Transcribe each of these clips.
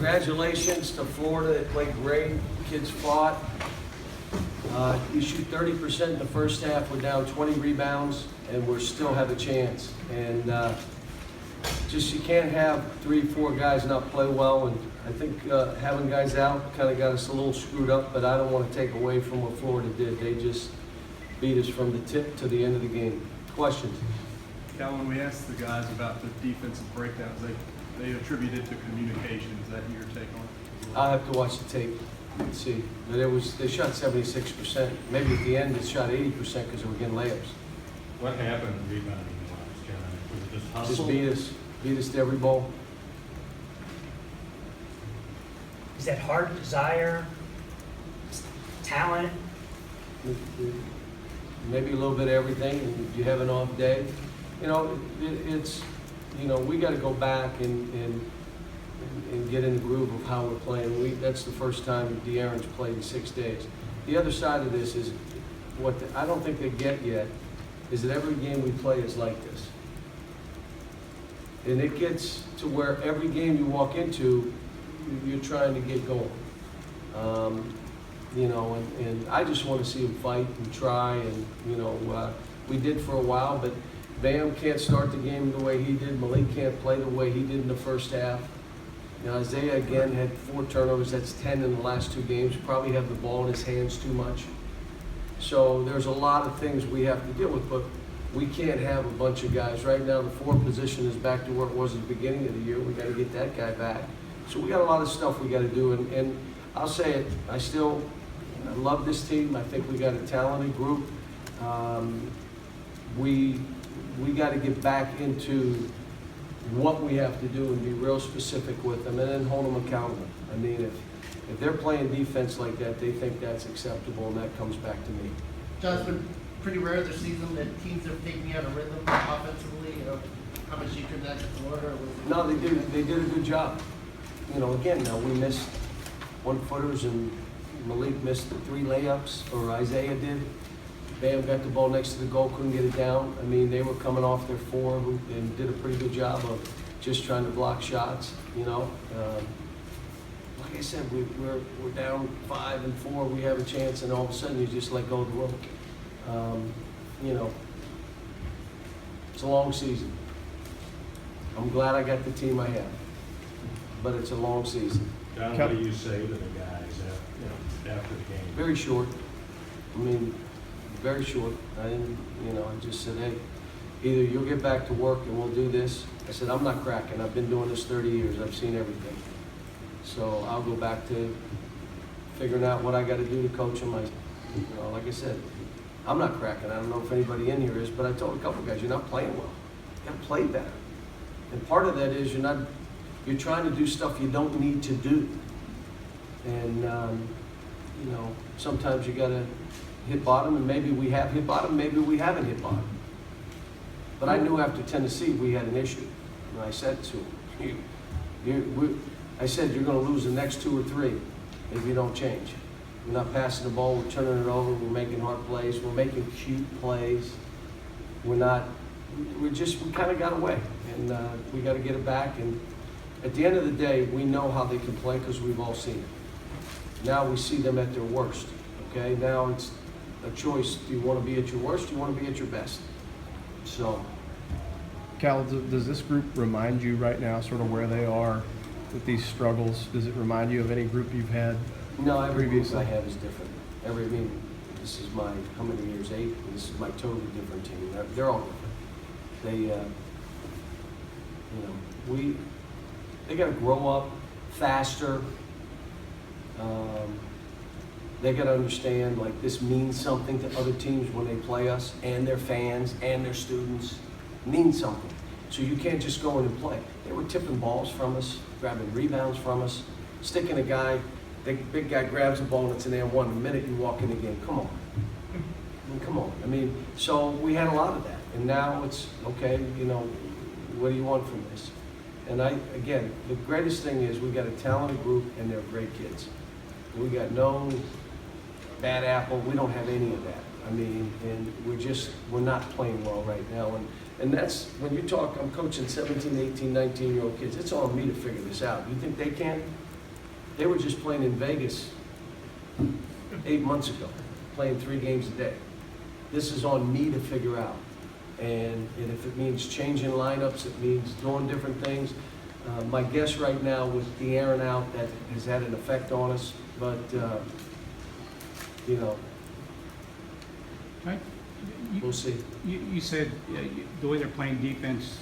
Congratulations to Florida. They played great. Kids fought. You shoot 30% in the first half. We're down 20 rebounds, and we still have a chance. And just you can't have 3-4 guys not play well. And I think having guys out kind of got us a little screwed up, but I don't want to take away from what Florida did. They just beat us from the tip to the end of the game. Questions? Cal, when we asked the guys about the defensive breakdowns, they attributed to communication. Is that your take on it? I'll have to watch the tape and see. But they shot 76%. Maybe at the end they shot 80% because they were getting layups. What happened rebounding-wise, John? Was it just hustle? Just beat us to every ball. Is that heart, desire, talent? Maybe a little bit of everything, and you have an off day. You know, it's, you know, we got to go back and get in the groove of how we're playing. That's the first time De'Aaron's played in 6 days. The other side of this is, I don't think they get yet, is that every game we play is like this. And it gets to where every game you walk into, you're trying to get going. You know, and I just want to see him fight and try, and, you know, we did for a while, but Bam can't start the game the way he did. Malik can't play the way he did in the first half. You know, Isaiah, again, had 4 turnovers. That's 10 in the last 2 games. Probably have the ball in his hands too much. So there's a lot of things we have to deal with, but we can't have a bunch of guys. Right now, the 4 position is back to where it was at the beginning of the year. We got to get that guy back. So we got a lot of stuff we got to do, and I'll say it, I love this team. I think we got a talented group. We got to get back into what we have to do and be real specific with them, and then hold them accountable. I mean, if they're playing defense like that, they think that's acceptable, and that comes back to me. John, it's been pretty rare this season that teams are taking you out of rhythm offensively. You know, how much you could that to Florida? No, they did a good job. You know, again, now we missed 1-footers, and Malik missed the 3 layups, or Isaiah did. Bam got the ball next to the goal, couldn't get it down. I mean, they were coming off their 4 and did a pretty good job of just trying to block shots, you know. Like I said, we're down 5 and 4, we have a chance, and all of a sudden you just let go of the rope. You know, it's a long season. I'm glad I got the team I have, but it's a long season. John, what do you say to the guys after the game? Very short. I mean, very short. I didn't, you know, I just said, hey, either you'll get back to work and we'll do this. I said, I'm not cracking. I've been doing this 30 years. I've seen everything. So I'll go back to figuring out what I got to do to coach them. You know, like I said, I'm not cracking. I don't know if anybody in here is, but I told a couple guys, you're not playing well. You got to play better. And part of that is you're trying to do stuff you don't need to do. And, you know, sometimes you got to hit bottom, and maybe we have hit bottom, maybe we haven't hit bottom. But I knew after Tennessee we had an issue. And I said to him, I said, you're going to lose the next 2 or 3 if you don't change. We're not passing the ball, we're turning it over, we're making hard plays, we're making cute plays. We kind of got away, and we got to get it back. And at the end of the day, we know how they can play because we've all seen it. Now we see them at their worst, okay? Now it's a choice. Do you want to be at your worst? Do you want to be at your best? So. Cal, does this group remind you right now sort of where they are with these struggles? Does it remind you of any group you've had? No, every group previously? I have is different. This is my, how many years? 8? And this is my totally different team. They're all different. They, you know, they got to grow up faster. They got to understand, like, this means something to other teams when they play us, and their fans and their students. It means something. So you can't just go in and play. They were tipping balls from us, grabbing rebounds from us, sticking a guy. The big guy grabs the ball and it's an and one. The minute you walk in the game, come on. I mean, come on. I mean, so we had a lot of that. And now it's, okay, you know, what do you want from this? And again, the greatest thing is we got a talented group and they're great kids. We got no bad apple. We don't have any of that. I mean, and we're not playing well right now. And that's, when you talk, I'm coaching 17, 18, 19-year-old kids. It's on me to figure this out. You think they can? They were just playing in Vegas 8 months ago, playing 3 games a day. This is on me to figure out. And if it means changing lineups, it means doing different things. My guess right now with De'Aaron out, that has had an effect on us, but, you know, Right. we'll see. You said the way they're playing defense,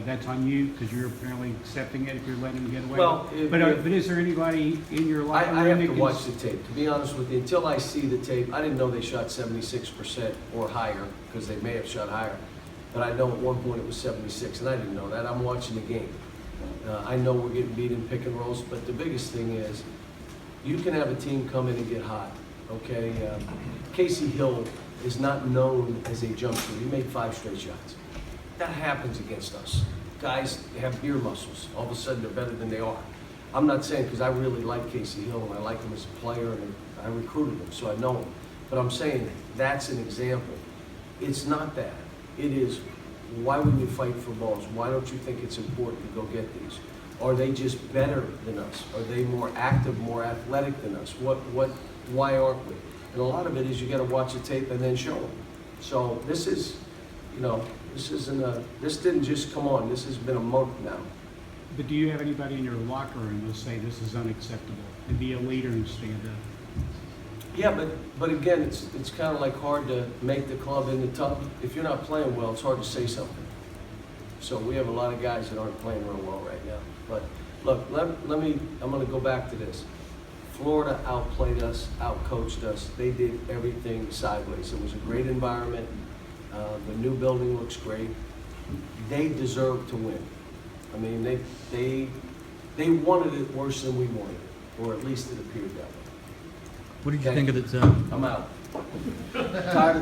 that's on you because you're apparently accepting it if you're letting them get away. Well, But is there anybody in your locker room? I have that to can watch the tape. To be honest with you, until I see the tape, I didn't know they shot 76% or higher, because they may have shot higher. But I know at one point it was 76, and I didn't know that. I'm watching the game. I know we're getting beat in pick and rolls, but the biggest thing is, you can have a team come in and get hot, okay? Casey Hill is not known as a jump shooter. He made 5 straight shots. That happens against us. Guys have beer muscles. All of a sudden, they're better than they are. I'm not saying, because I really like Casey Hill, and I like him as a player, and I recruited him, so I know him. But I'm saying that's an example. It's not that. It is, why would you fight for balls? Why don't you think it's important to go get these? Are they just better than us? Are they more active, more athletic than us? Why aren't we? And a lot of it is you gotta watch the tape and then show them. So this is, you know, this didn't just come on, this has been a month now. But do you have anybody in your locker room who'll say this is unacceptable and be a leader and stand up? Yeah, but again, it's kind of like hard to make the club in the tub. If you're not playing well, it's hard to say something. So we have a lot of guys that aren't playing real well right now. But look, I'm gonna go back to this. Florida outplayed us, outcoached us. They did everything sideways. It was a great environment. The new building looks great. They deserve to win. I mean, they wanted it worse than we wanted it, or at least it appeared that way. What did you Thank think of the? I'm out. Tired of